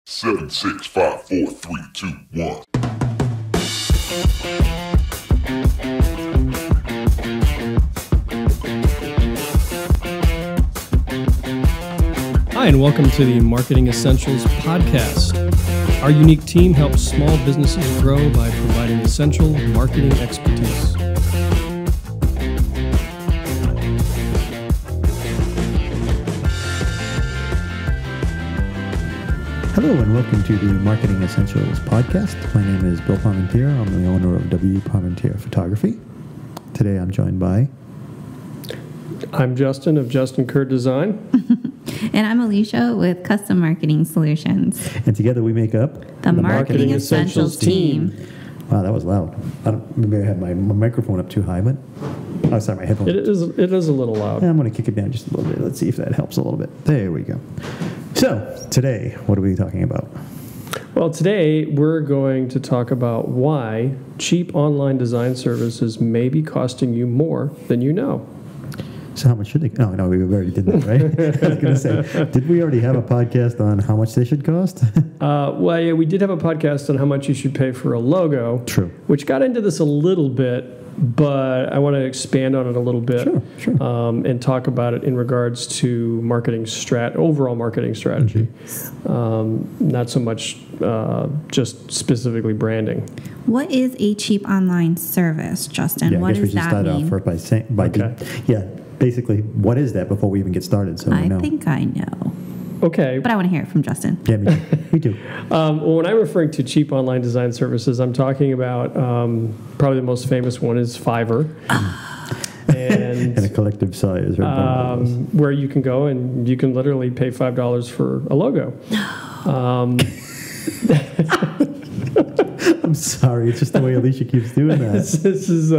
7, 6, 5, 4, 3, 2, 1. Hi, and welcome to the Marketing Essentials podcast. Our unique team helps small businesses grow by providing essential marketing expertise. Hello and welcome to the Marketing Essentials podcast. My name is W.Parmentier. I'm the owner of W.Parmentier Photography. Today I'm joined by... I'm Justin of Justin Kerr Design. And I'm Alicia with Custom Marketing Solutions. And together we make up... The Marketing Essentials team. Wow, that was loud. Maybe I had my microphone up too high, but... Oh, sorry, my headphones. It is a little loud. I'm going to kick it down just a little bit. Let's see if that helps a little bit. There we go. So, today, what are we talking about? Well, today we're going to talk about why cheap online design services may be costing you more than you know. So how much should they? Oh, no, we already did that, right? I was going to say, did we already have a podcast on how much they should cost? Well, yeah, we did have a podcast on how much you should pay for a logo. True. Which got into this a little bit, but I want to expand on it a little bit. Sure. And talk about it in regards to overall marketing strategy. Mm-hmm. Not so much just specifically branding. What is a cheap online service, Justin? Yeah, what I guess we does should that start mean? off first by saying, basically, what is that before we even get started? So I think I know. Okay. But I want to hear it from Justin. Yeah, me too. Well, when I'm referring to cheap online design services, I'm talking about probably the most famous one is Fiverr. And a collective sigh is where you can go and you can literally pay $5 for a logo. I'm sorry, it's just the way Alicia keeps doing that. This is.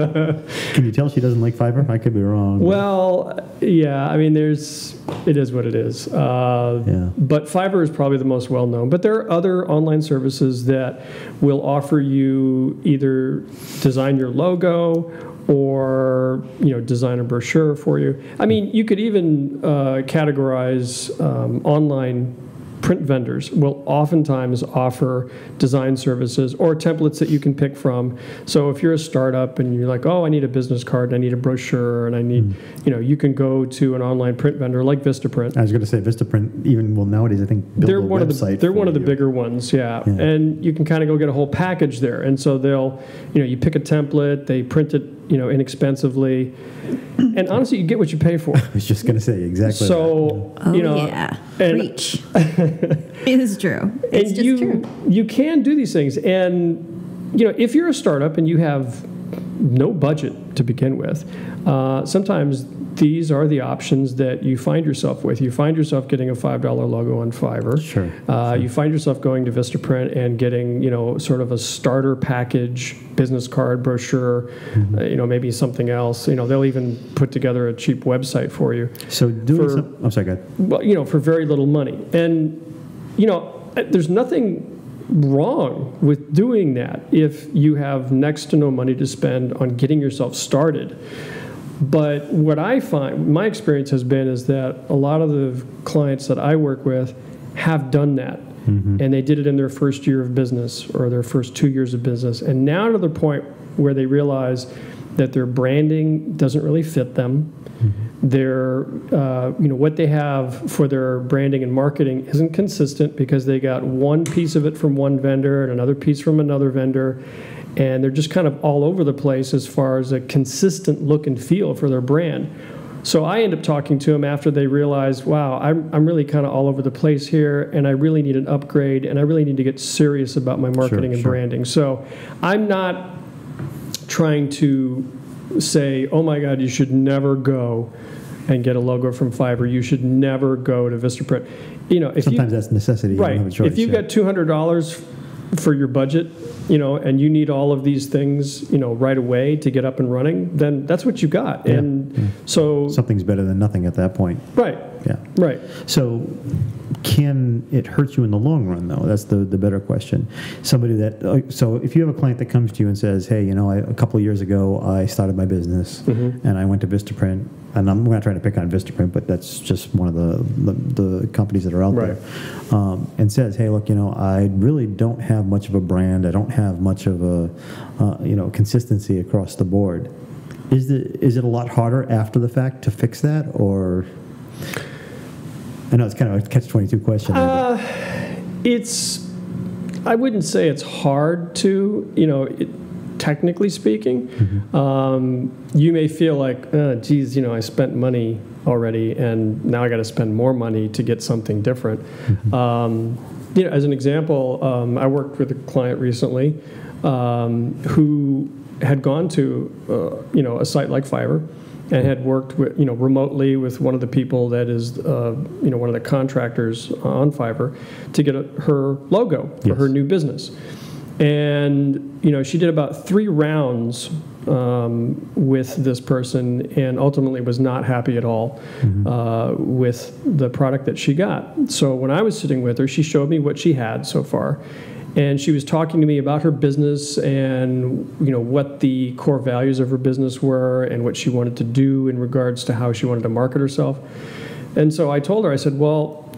Can you tell she doesn't like Fiverr? I could be wrong. Well, yeah. I mean, it is what it is. But Fiverr is probably the most well known. But there are other online services that will offer you either design your logo or design a brochure for you. I mean, you could even categorize online. Print vendors will oftentimes offer design services or templates that you can pick from. So if you're a startup and you're like, oh, I need a business card, and I need a brochure, and I need, you can go to an online print vendor like Vistaprint. I was going to say Vistaprint, nowadays I think build they're a one website. They're one of the bigger ones, yeah. And you can kind of go get a whole package there. And so they'll, you pick a template, they print it, inexpensively. And honestly, you get what you pay for. I was just going to say exactly so, that. Preach. It is true. It's just true. You can do these things. And, if you're a startup and you have no budget to begin with, sometimes these are the options that you find yourself with. You find yourself getting a $5 logo on Fiverr. Sure. You find yourself going to Vistaprint and getting, sort of a starter package, business card, brochure, maybe something else. They'll even put together a cheap website for you. So I'm sorry, go ahead. Well, for very little money. And, there's nothing wrong with doing that if you have next to no money to spend on getting yourself started. But what I find, my experience has been, is that a lot of the clients that I work with have done that. Mm-hmm. And they did it in their first year of business or their first 2 years of business. And now to the point where they realize that their branding doesn't really fit them. Mm-hmm. Their, what they have for their branding and marketing isn't consistent because they got one piece of it from one vendor and another piece from another vendor. And they're just kind of all over the place as far as a consistent look and feel for their brand. So I end up talking to them after they realize, wow, I'm really kind of all over the place here, and I really need an upgrade, and I really need to get serious about my marketing and branding. So I'm not trying to say, oh my God, you should never go and get a logo from Fiverr. You should never go to Vistaprint. Sometimes that's necessity. Right. You don't have a choice, if you've got $200 for your budget, and you need all of these things, right away to get up and running, then that's what you got. So something's better than nothing at that point. Right. Yeah. Right. So can it hurt you in the long run, though? That's the better question. Somebody that, so if you have a client that comes to you and says, hey, a couple of years ago, I started my business and I went to Vistaprint, and I'm not trying to pick on Vistaprint, but that's just one of the companies that are out there, and says, hey, look, I really don't have much of a brand. I don't have much of a, consistency across the board. Is it a lot harder after the fact to fix that, or... I know it's kind of a catch-22 question. I wouldn't say it's hard to, technically speaking. You may feel like, geez, I spent money already, and now I got to spend more money to get something different. As an example, I worked with a client recently who had gone to, a site like Fiverr, and had worked with, remotely with one of the people that is, one of the contractors on Fiverr to get her logo for her new business. And, she did about 3 rounds with this person, and ultimately was not happy at all with the product that she got. So when I was sitting with her, she showed me what she had so far. And she was talking to me about her business and, what the core values of her business were and what she wanted to do in regards to how she wanted to market herself. And so I told her, I said, well,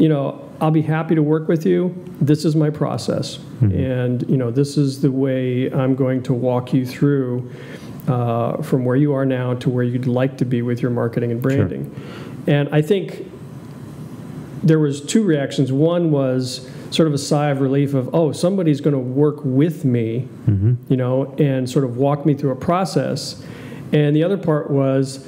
I'll be happy to work with you. This is my process. And, this is the way I'm going to walk you through from where you are now to where you'd like to be with your marketing and branding. Sure. And I think there was 2 reactions. One was sort of a sigh of relief of, oh, somebody's going to work with me, and sort of walk me through a process. And the other part was,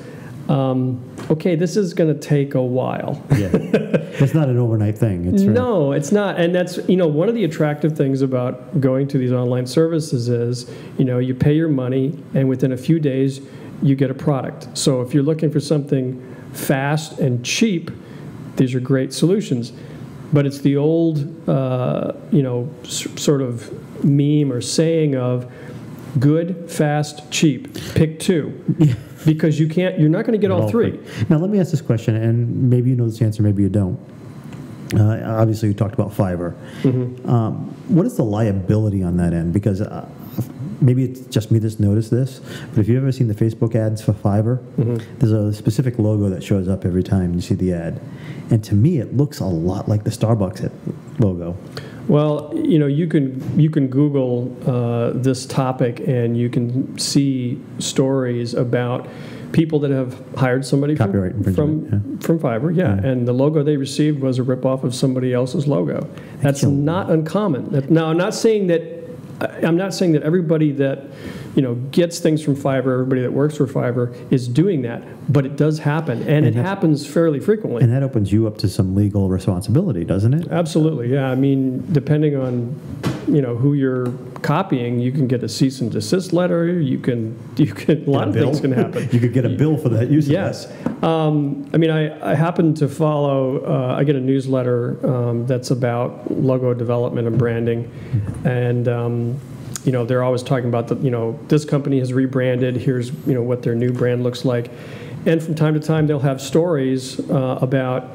okay, this is going to take a while. Yeah, it's not an overnight thing. No, it's not. And that's, one of the attractive things about going to these online services is, you pay your money, and within a few days, you get a product. So if you're looking for something fast and cheap, these are great solutions. But it's the old, sort of meme or saying of good, fast, cheap. Pick 2, because you're not going to get all 3. Now let me ask this question, and maybe you know this answer, maybe you don't. Obviously, you talked about Fiverr. What is the liability on that end? Because maybe it's just me that's noticed this, but if you've ever seen the Facebook ads for Fiverr, there's a specific logo that shows up every time you see the ad. And to me, it looks a lot like the Starbucks logo. Well, you can Google this topic, and you can see stories about people that have hired somebody from Fiverr, and the logo they received was a ripoff of somebody else's logo. That's not uncommon. Now, I'm not saying that everybody that gets things from Fiverr, everybody that works for Fiverr is doing that, but it does happen, and it happens fairly frequently. And that opens you up to some legal responsibility, doesn't it? Absolutely, yeah. I mean, depending on who you're copying, you can get a cease and desist letter. You can a lot of things can happen. You could get a bill for that use. Yes. I mean, I happen to follow. I get a newsletter that's about logo development and branding, and they're always talking about this company has rebranded. Here's what their new brand looks like, and from time to time they'll have stories about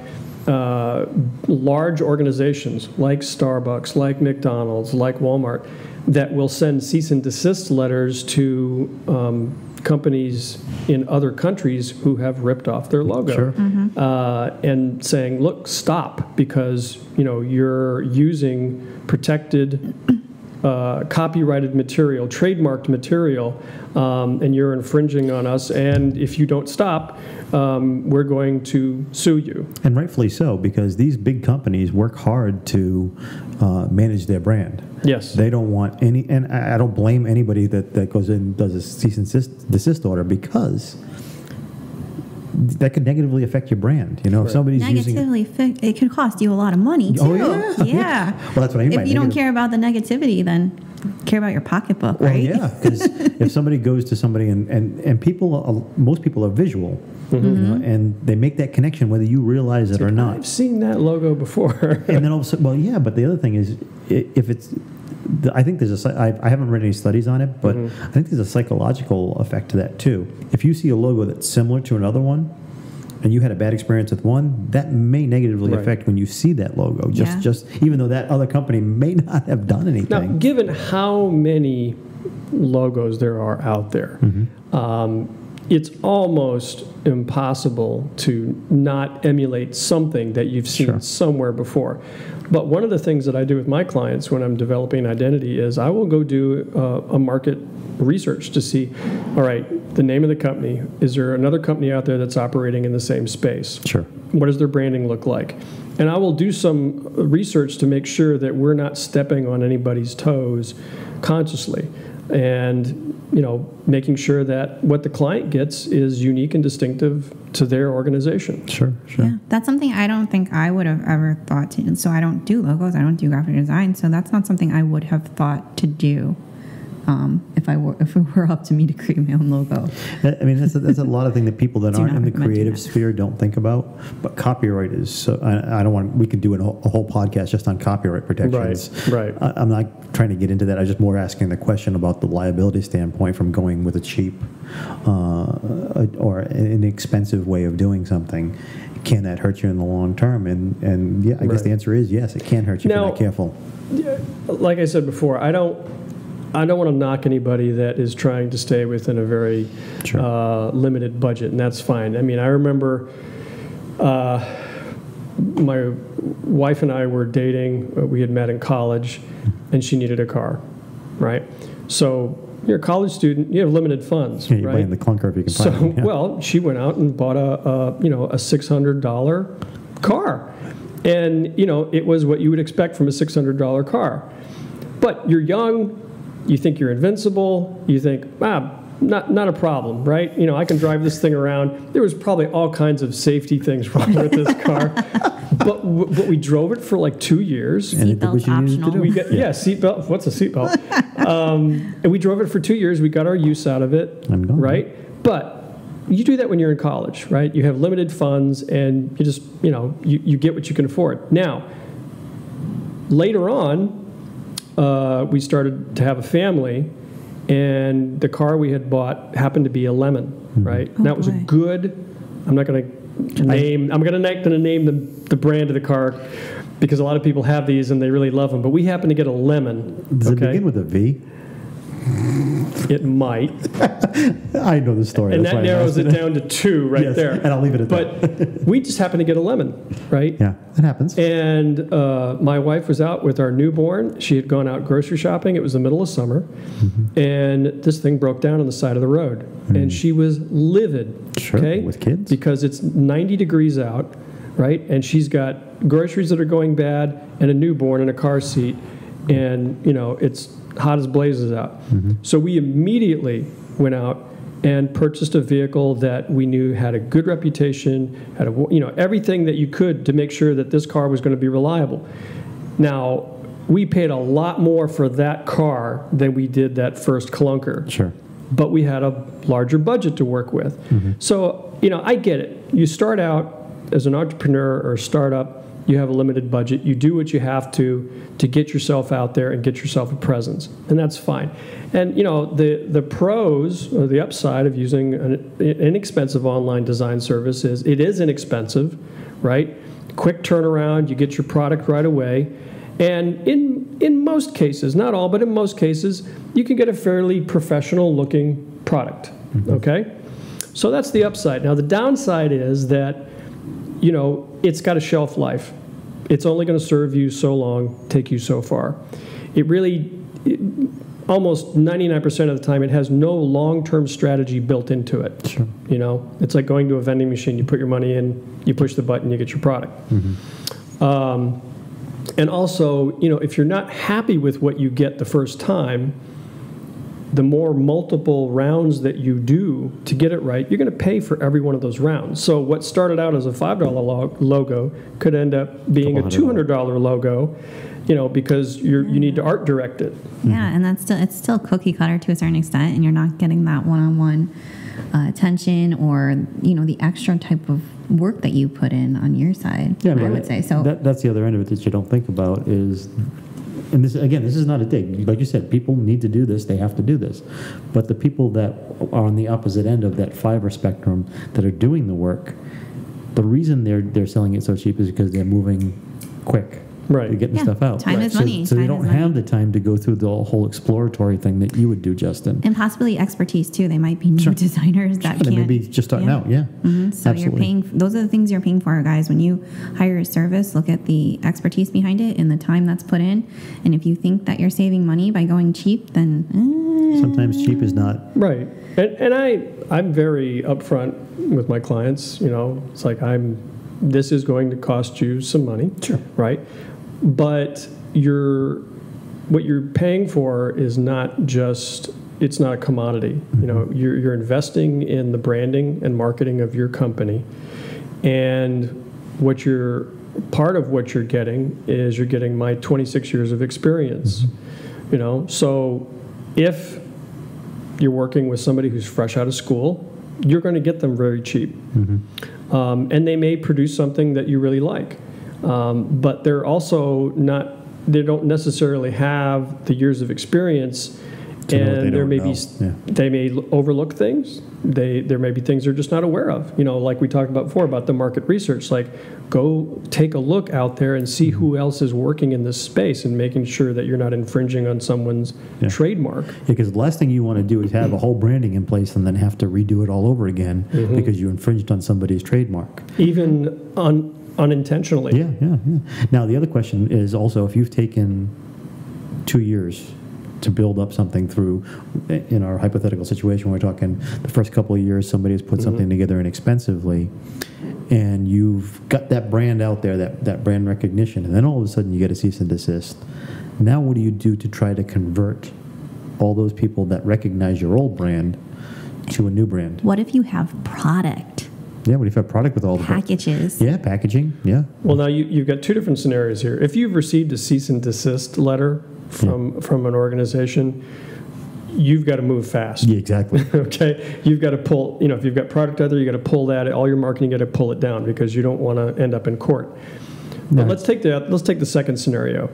large organizations like Starbucks, like McDonald's, like Walmart, that will send cease and desist letters to companies in other countries who have ripped off their logo, and saying, look, stop, because you're using protected copyrighted material, trademarked material, and you're infringing on us, and if you don't stop, we're going to sue you. And rightfully so, because these big companies work hard to manage their brand. Yes. They don't want any, and I don't blame anybody that goes in and does a cease and desist order, because that could negatively affect your brand. If somebody's it could cost you a lot of money too. Oh, yeah. Well, that's what I mean. If you don't care about the negativity, then care about your pocketbook, well, right? Yeah, because if somebody goes to somebody and most people are visual, and they make that connection whether you realize it or not. I've seen that logo before. And then all of a sudden, well, yeah, but the other thing is, if it's, I think there's I haven't read any studies on it, but I think there's a psychological effect to that too. If you see a logo that's similar to another one, and you had a bad experience with one, that may negatively affect when you see that logo. Just even though that other company may not have done anything. Now, given how many logos there are out there, it's almost impossible to not emulate something that you've seen somewhere before. But one of the things that I do with my clients when I'm developing identity is I will go do a market research to see, all right, the name of the company. Is there another company out there that's operating in the same space? Sure. What does their branding look like? And I will do some research to make sure that we're not stepping on anybody's toes consciously. And, making sure that what the client gets is unique and distinctive to their organization. Sure. Yeah, that's something I don't think I would have ever thought to do. So I don't do logos, I don't do graphic design, so that's not something I would have thought to do if it were up to me to create my own logo. I mean, that's a lot of things that people that aren't in the creative sphere don't think about. But copyright is so. I don't want. We could do a whole podcast just on copyright protections. Right. I'm not trying to get into that. I'm just more asking the question about the liability standpoint from going with a cheap or an expensive way of doing something. Can that hurt you in the long term? And yeah, I guess the answer is yes. It can hurt you if you're not careful. Like I said before, I don't want to knock anybody that is trying to stay within a very limited budget, and that's fine. I mean, I remember my wife and I were dating. We had met in college, and she needed a car, right? So you're a college student, you have limited funds, you're right? buying the clunker if you can find it. Well, she went out and bought a $600 car, and it was what you would expect from a $600 car. But you're young. You think you're invincible. You think, not a problem, right? I can drive this thing around. There was probably all kinds of safety things wrong with this car. But we drove it for like 2 years. Seatbelt optional. Seatbelt. What's a seatbelt? And we drove it for 2 years. We got our use out of it, right? But you do that when you're in college, right? You have limited funds, and you just, you get what you can afford. Now, later on, we started to have a family, and the car we had bought happened to be a lemon, right? Oh, and that was a good. I'm going to name the brand of the car because a lot of people have these and they really love them. But we happened to get a lemon. Does it begin with a V? It might. I know the story. And that narrows it down to 2 right there. And I'll leave it at that. But we just happened to get a lemon, right? Yeah, that happens. And my wife was out with our newborn. She had gone out grocery shopping. It was the middle of summer. And this thing broke down on the side of the road. And she was livid. Sure, with kids. Because it's 90 degrees out, right? And she's got groceries that are going bad and a newborn in a car seat. And, it's hot as blazes out. So we immediately went out and purchased a vehicle that we knew had a good reputation, had everything that you could to make sure that this car was going to be reliable. Now, we paid a lot more for that car than we did that first clunker. Sure. But we had a larger budget to work with. So, I get it. You start out as an entrepreneur or a startup, you have a limited budget. You do what you have to get yourself out there and get yourself a presence, and that's fine. And the pros or the upside of using an inexpensive online design service is it is inexpensive, right? Quick turnaround. You get your product right away, and in most cases, not all, but in most cases, you can get a fairly professional looking product. Okay, so that's the upside. Now the downside is that it's got a shelf life. It's only going to serve you so long, take you so far. Almost 99% of the time, it has no long-term strategy built into it. Sure. It's like going to a vending machine. You put your money in, you push the button, you get your product. And also, if you're not happy with what you get the first time, the more multiple rounds that you do to get it right, you're going to pay for every one of those rounds. So what started out as a $5 logo could end up being a $200 logo, because you need to art direct it. Yeah, and it's still cookie cutter to a certain extent, and you're not getting that one-on-one attention or the extra type of work that you put in on your side. Yeah, I would say so. That's the other end of it that you don't think about is. And this is not a dig. Like you said, people need to do this. They have to do this. But the people that are on the opposite end of that Fiverr spectrum that are doing the work, the reason they're selling it so cheap is because they're moving quick. Right. They're getting Yeah, stuff out. time is So- money. So they Time don't is money. have the time to go through the whole exploratory thing that you would do, Justin. And possibly expertise too. They might be new designers that They can't. may be just starting out, yeah. So Absolutely. you're paying. Those are the things you're paying for, guys. When you hire a service, look at the expertise behind it and the time that's put in. And if you think that you're saving money by going cheap, then Sometimes cheap is not. Right. And I'm very upfront with my clients. You know, it's like this is going to cost you some money. Sure. Right. But what you're paying for is not just, it's not a commodity. You know, you're investing in the branding and marketing of your company. And part of what you're getting is you're getting my 26 years of experience. You know, so if you're working with somebody who's fresh out of school, you're going to get them very cheap. And they may produce something that you really like. But they're also not, they don't necessarily have the years of experience, To know what they and there don't may know. Yeah. they may overlook things. There may be things they're just not aware of. You know, like we talked about before about the market research, like go take a look out there and see who else is working in this space and making sure that you're not infringing on someone's trademark. Because the last thing you want to do is have a whole branding in place and then have to redo it all over again because you infringed on somebody's trademark. Even unintentionally. Yeah. Now, the other question is also if you've taken 2 years to build up something through, in our hypothetical situation, we're talking the first couple of years, somebody has put something together inexpensively, and you've got that brand out there, that brand recognition, and then all of a sudden you get a cease and desist. Now what do you do to try to convert all those people that recognize your old brand to a new brand? what if you have product Yeah, what if you have product with all the packages? Yeah, packaging, yeah. Well, now you've got two different scenarios here. If you've received a cease and desist letter from an organization, you've got to move fast. Yeah, exactly. Okay, you've got to pull. You know, if you've got product out there, you got to pull that. All your marketing, you got to pull it down because you don't want to end up in court. But let's take the second scenario.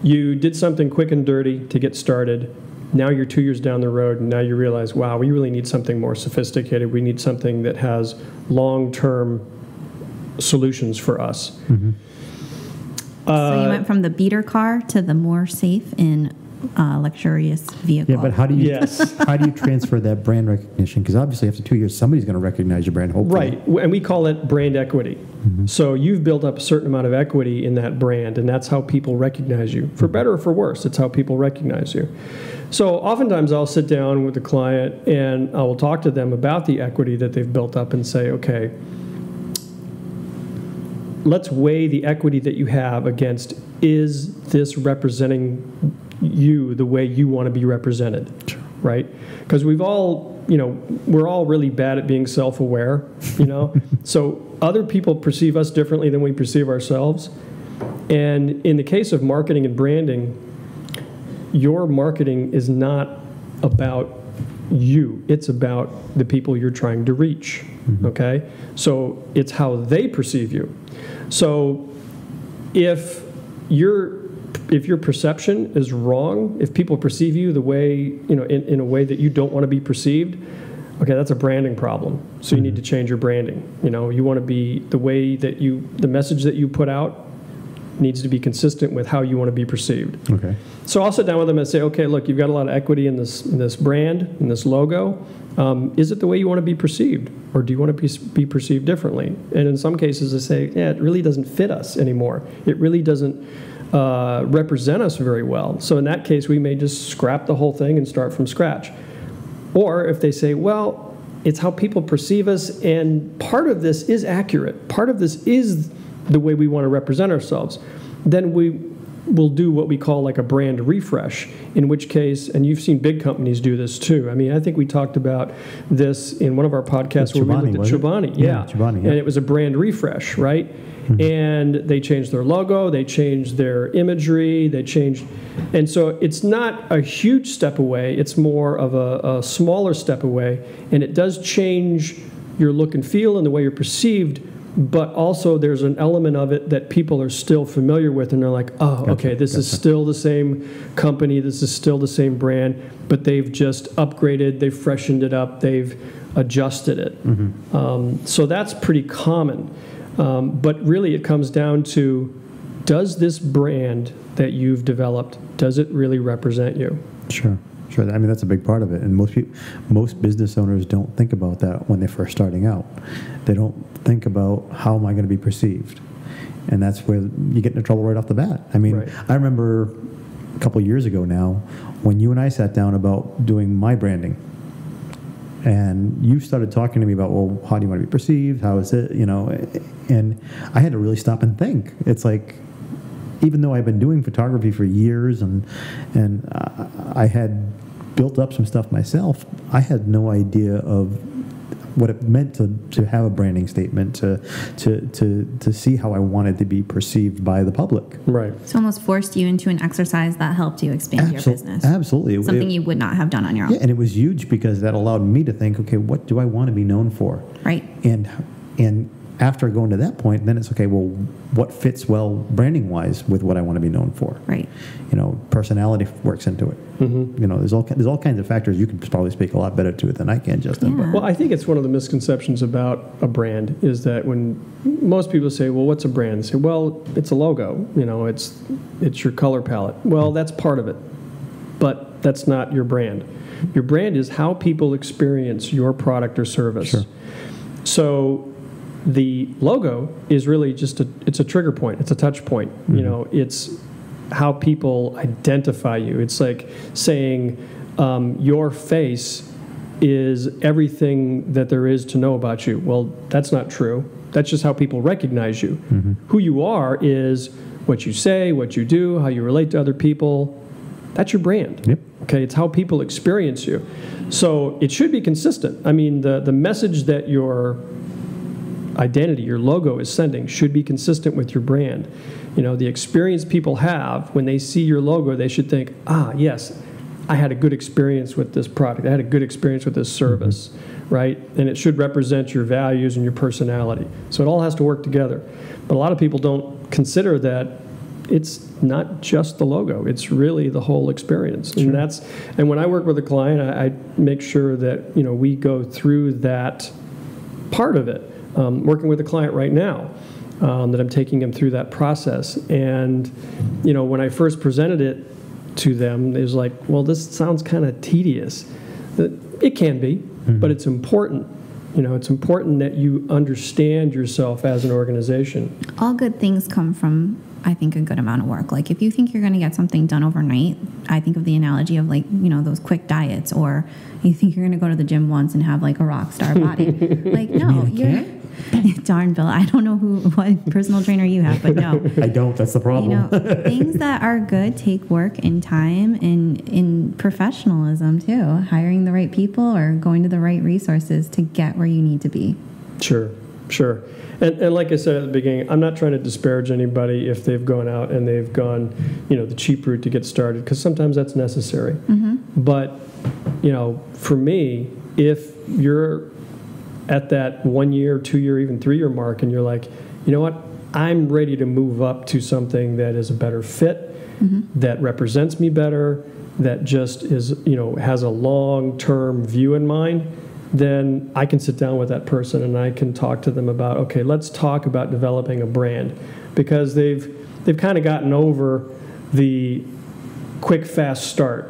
You did something quick and dirty to get started. Now you're 2 years down the road, and now you realize, wow, we really need something more sophisticated. We need something that has long-term solutions for us. So you went from the beater car to the more safe and luxurious vehicle. Yeah, but how do you Yes. how do you transfer that brand recognition? Because obviously after 2 years, somebody's going to recognize your brand, hopefully. Right, and we call it brand equity. So you've built up a certain amount of equity in that brand, and that's how people recognize you. For better or for worse, it's how people recognize you. So oftentimes I'll sit down with the client and I will talk to them about the equity that they've built up and say, okay, let's weigh the equity that you have against, is this representing you the way you want to be represented? Right? Because we're all really bad at being self-aware, so other people perceive us differently than we perceive ourselves. And in the case of marketing and branding, your marketing is not about you. It's about the people you're trying to reach, okay? So it's how they perceive you. So if your perception is wrong, if people perceive you the way, in a way that you don't want to be perceived, okay, that's a branding problem. So you need to change your branding. You want to be the way that the message that you put out needs to be consistent with how you want to be perceived. Okay. So I'll sit down with them and say, okay, look, you've got a lot of equity in this brand, in this logo. Is it the way you want to be perceived? Or do you want to be perceived differently? And in some cases, they say, yeah, it really doesn't fit us anymore. It really doesn't represent us very well. So in that case, we may just scrap the whole thing and start from scratch. Or if they say, well, it's how people perceive us, and part of this is accurate, part of this is the way we want to represent ourselves, then we will do what we call like a brand refresh, in which case, and you've seen big companies do this too. I mean, I think we talked about this in one of our podcasts where we looked at Chobani. Yeah, Chobani, yeah. And it was a brand refresh, right? And they changed their logo, they changed their imagery, and so it's not a huge step away, it's more of a smaller step away, and it does change your look and feel and the way you're perceived, but also there's an element of it that people are still familiar with, and they're like, oh, okay, this is still the same company, this is still the same brand, but they've just upgraded, they've freshened it up, they've adjusted it. So that's pretty common. But really it comes down to, does this brand that you've developed, does it really represent you? Sure. I mean, that's a big part of it, and most business owners don't think about that when they're first starting out. They don't think about, how am I going to be perceived, and that's where you get into trouble right off the bat. I mean, I remember a couple of years ago now when you and I sat down about doing my branding, and you started talking to me about, well, how do you want to be perceived? How is it, and I had to really stop and think. It's like, even though I've been doing photography for years and I had built up some stuff myself, I had no idea of what it meant to have a branding statement, to see how I wanted to be perceived by the public. Right. So almost forced you into an exercise that helped you expand your business. Absolutely. Something you would not have done on your own. Yeah, and it was huge because that allowed me to think, okay, what do I want to be known for? Right. And after going to that point, then it's okay, well, what fits well branding-wise with what I want to be known for? Right. Personality works into it. There's all kinds of factors. You can probably speak a lot better to it than I can, Justin. Yeah. Well, I think it's one of the misconceptions about a brand is that when most people say, well, what's a brand? They say, well, it's a logo. It's your color palette. Well, that's part of it, but that's not your brand. Your brand is how people experience your product or service. Sure. So the logo is really just it's a trigger point. It's a touch point. It's how people identify you. It's like saying your face is everything that there is to know about you. Well, that's not true. That's just how people recognize you. Who you are is what you say, what you do, how you relate to other people. That's your brand. Yep. Okay, it's how people experience you. So it should be consistent. I mean, the message that your identity, your logo is sending should be consistent with your brand. The experience people have when they see your logo, they should think, yes, I had a good experience with this product. I had a good experience with this service, right? And it should represent your values and your personality. So it all has to work together. But a lot of people don't consider that it's not just the logo. It's really the whole experience. Sure. And when I work with a client, I make sure that, we go through that part of it. Working with a client right now, that I'm taking them through that process. And, when I first presented it to them, it was like, well, this sounds kind of tedious. It can be, but it's important. It's important that you understand yourself as an organization. All good things come from, I think, a good amount of work. Like, if you think you're going to get something done overnight, I think of the analogy of, like, those quick diets, or you think you're going to go to the gym once and have, like, a rock star body. Like, no, you're... Darn, Bill, I don't know what personal trainer you have, but no. I don't, that's the problem. Things that are good take work and time and in professionalism, too. Hiring the right people or going to the right resources to get where you need to be. Sure. And like I said at the beginning, I'm not trying to disparage anybody if they've gone out and they've gone, the cheap route to get started, because sometimes that's necessary. But, for me, if you're at that 1 year, 2 year, even 3 year mark, and you're like, you know what, I'm ready to move up to something that is a better fit, that represents me better, that just is, has a long-term view in mind, then I can sit down with that person and I can talk to them about, okay, let's talk about developing a brand, because they've kind of gotten over the quick, fast start,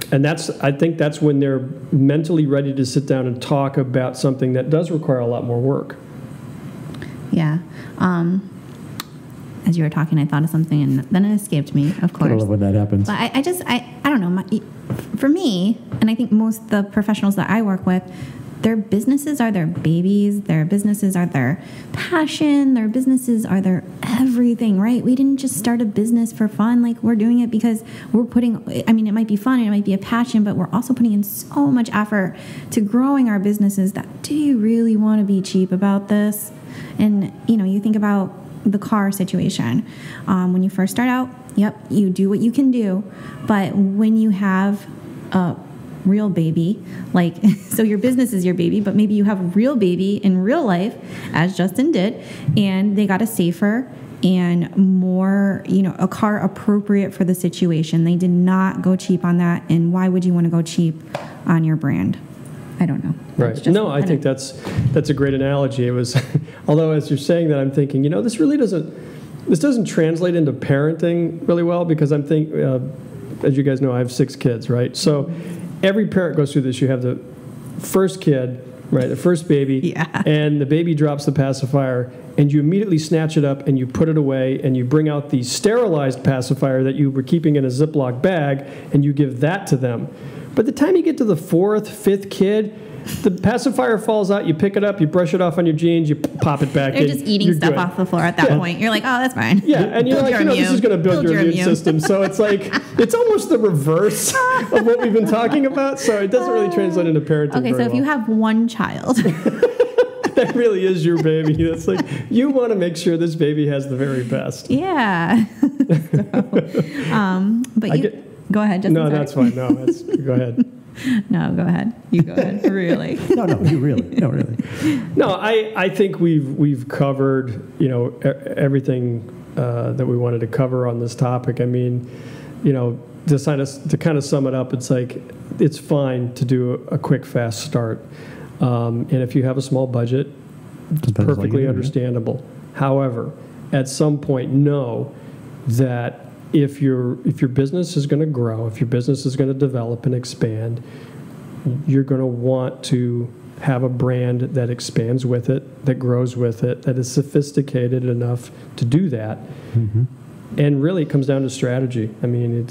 and I think that's when they're mentally ready to sit down and talk about something that does require a lot more work. Yeah. As you were talking, I thought of something, and then it escaped me, of course. I love when that happens. But I don't know. For me, and I think most of the professionals that I work with, their businesses are their babies. Their businesses are their passion. Their businesses are their everything, right? We didn't just start a business for fun. Like, we're doing it because it might be fun and it might be a passion, but we're also putting in so much effort to growing our businesses that, do you really want to be cheap about this? And, you think about the car situation. When you first start out, yep, you do what you can do. But when you have a real baby, like, so your business is your baby, but maybe you have a real baby in real life, as Justin did, and they got a safer and more, a car appropriate for the situation. They did not go cheap on that. And why would you want to go cheap on your brand? I don't know. Right. No, I think that's a great analogy. It was, although as you're saying that, I'm thinking, this doesn't translate into parenting really well, because I'm thinking, as you guys know, I have 6 kids, right? So every parent goes through this. You have the first kid, right, the first baby, and the baby drops the pacifier, and you immediately snatch it up and you put it away, and you bring out the sterilized pacifier that you were keeping in a Ziploc bag, and you give that to them. By the time you get to the 4th, 5th kid, the pacifier falls out, you pick it up, you brush it off on your jeans, you pop it back in. You're just eating stuff off the floor at that point. You're like, oh, that's fine. Yeah, and you're like, this is going to build your immune system. So it's like, it's almost the reverse of what we've been talking about. So it doesn't really translate into parenting. Okay, so if you have one child. That really is your baby. That's like, you want to make sure this baby has the very best. Yeah. Go ahead, Justin. No, that's fine. No, go ahead. No, go ahead. You go ahead. Really? No, you really. No, really. No, I think we've covered, everything that we wanted to cover on this topic. I mean, to kind of sum it up, it's like, it's fine to do a quick, fast start. And if you have a small budget, it's perfectly understandable. However, at some point, know that if your business is going to grow, if your business is going to develop and expand, you're going to want to have a brand that expands with it, that grows with it, that is sophisticated enough to do that. Mm-hmm. And really, it comes down to strategy. I mean,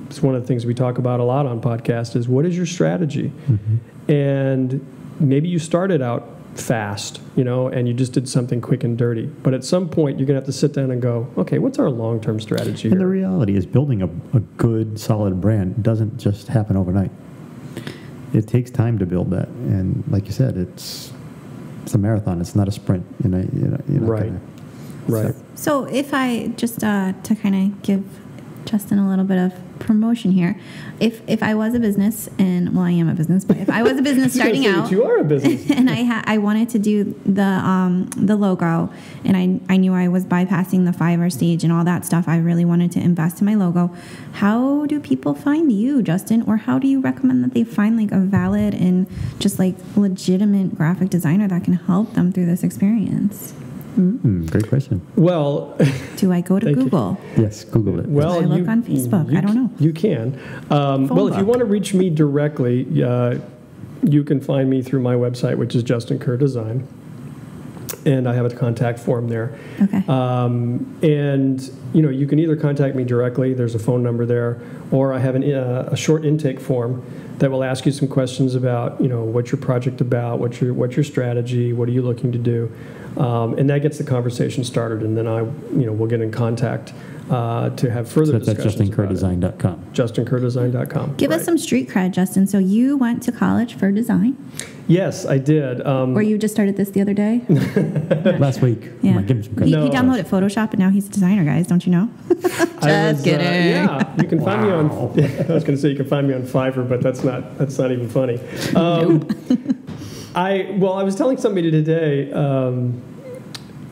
it's one of the things we talk about a lot on podcast is, what is your strategy? Mm-hmm. And maybe you started out fast, and you just did something quick and dirty. But at some point, you're going to have to sit down and go, okay, what's our long-term strategy And the reality is, building a good, solid brand doesn't just happen overnight. It takes time to build that. And like you said, it's a marathon. It's not a sprint. Right. Right. So if I just to kind of give Justin a little bit of promotion here, if I was a business, and I am a business, but if I was a business starting out, you are a business, and I wanted to do the logo, and I knew I was bypassing the Fiverr stage and all that stuff, I really wanted to invest in my logo. How do people find you, Justin, or how do you recommend that they find like a valid and just like legitimate graphic designer that can help them through this experience? Great question. Well, do I go to Google? Yes, Google it. Well, do I look on Facebook? I don't know. You can. Well, if you want to reach me directly, you can find me through my website, which is Justin Kerr Design, and I have a contact form there. Okay. And you can either contact me directly. There's a phone number there, or I have a short intake form that will ask you some questions about what's your project about, what's your strategy, what are you looking to do. And that gets the conversation started, and then we'll get in contact to have further discussions. That's justinkerrdesign.com. justinkerrdesign.com. Give us some street cred, Justin. So you went to college for design? Yes, I did. Or you just started this the other day? Last week. Yeah. Give him some credit. He downloaded Photoshop, and now he's a designer, guys. Don't you know? Just kidding. Yeah, you can find me on. I was going to say you can find me on Fiverr, but that's not even funny. Nope. I was telling somebody today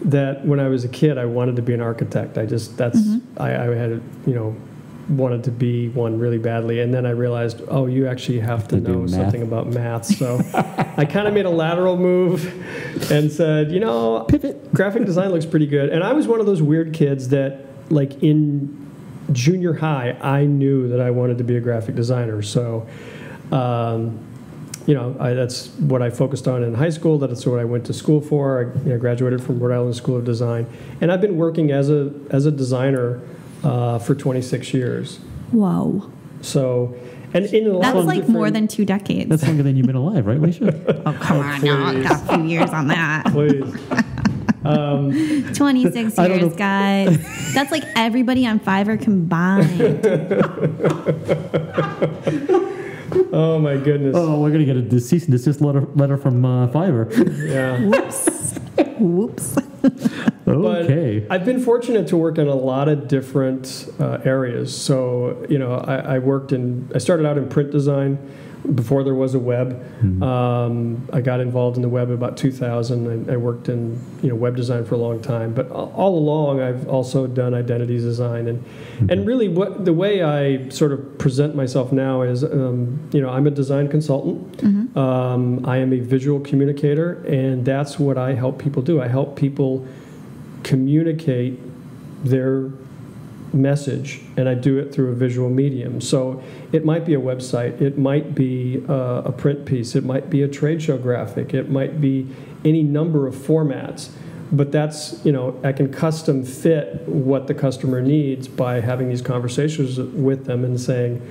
that when I was a kid, I wanted to be an architect. I had wanted to be one really badly, and then I realized, you actually have to know something about math. So I kind of made a lateral move and said, pivot. Graphic design looks pretty good. And I was one of those weird kids that, like in junior high, I knew that I wanted to be a graphic designer. So. That's what I focused on in high school. That's what I went to school for. I graduated from Rhode Island School of Design, and I've been working as a designer for 26 years. Whoa! So, and in a lot that's like more than 2 decades. That's longer than you've been alive, right, Alicia? Oh, come on, now I got a few years on that. Please. 26 years, guys. That's like everybody on Fiverr combined. Oh my goodness! Oh, we're gonna get a cease and desist letter from Fiverr. Yeah. Whoops. Okay. But I've been fortunate to work in a lot of different areas. So, I started out in print design before there was a web. I got involved in the web about 2000. I worked in web design for a long time. But all along, I've also done identity design. And really, the way I sort of present myself now is, I'm a design consultant. I am a visual communicator, and that's what I help people do. I help people communicate their message, and I do it through a visual medium. So it might be a website, it might be a print piece, it might be a trade show graphic, it might be any number of formats. But that's, I can custom fit what the customer needs by having these conversations with them and saying,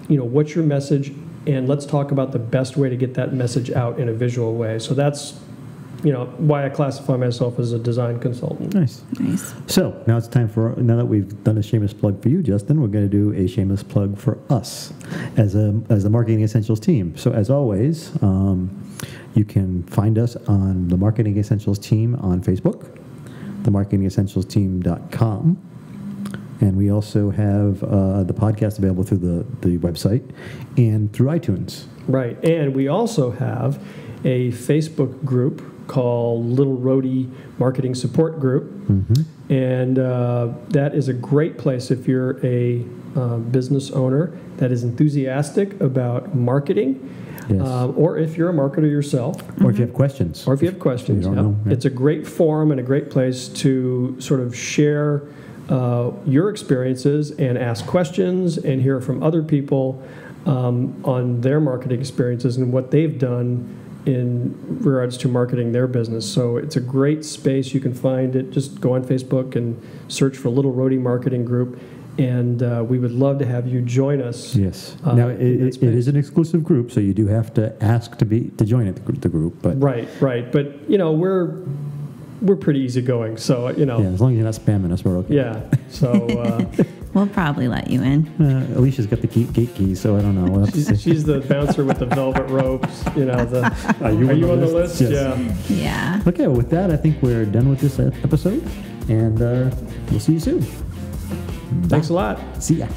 what's your message, and let's talk about the best way to get that message out in a visual way. So that's why I classify myself as a design consultant. Nice. So now it's time now that we've done a shameless plug for you, Justin, we're going to do a shameless plug for us as the Marketing Essentials team. So as always, you can find us on the Marketing Essentials team on Facebook, themarketingessentialsteam.com. And we also have the podcast available through the website and through iTunes. Right. And we also have a Facebook group called Little Rhody Marketing Support Group. And that is a great place if you're a business owner that is enthusiastic about marketing, or if you're a marketer yourself. Or if you have questions. It's a great forum and a great place to sort of share your experiences and ask questions and hear from other people on their marketing experiences and what they've done in regards to marketing their business. So it's a great space. You can find it. Just go on Facebook and search for Little Rhody Marketing Group, and we would love to have you join us. Yes. Now it is an exclusive group, so you do have to ask to join the group. But right. But we're pretty easygoing. So as long as you're not spamming us, we're okay. Yeah. So. We'll probably let you in. Alicia's got the gate key, so I don't know. We'll she's the bouncer with the velvet ropes. Are you on the list? Yes. Yeah. Okay, well, with that, I think we're done with this episode, and we'll see you soon. Thanks a lot. See ya.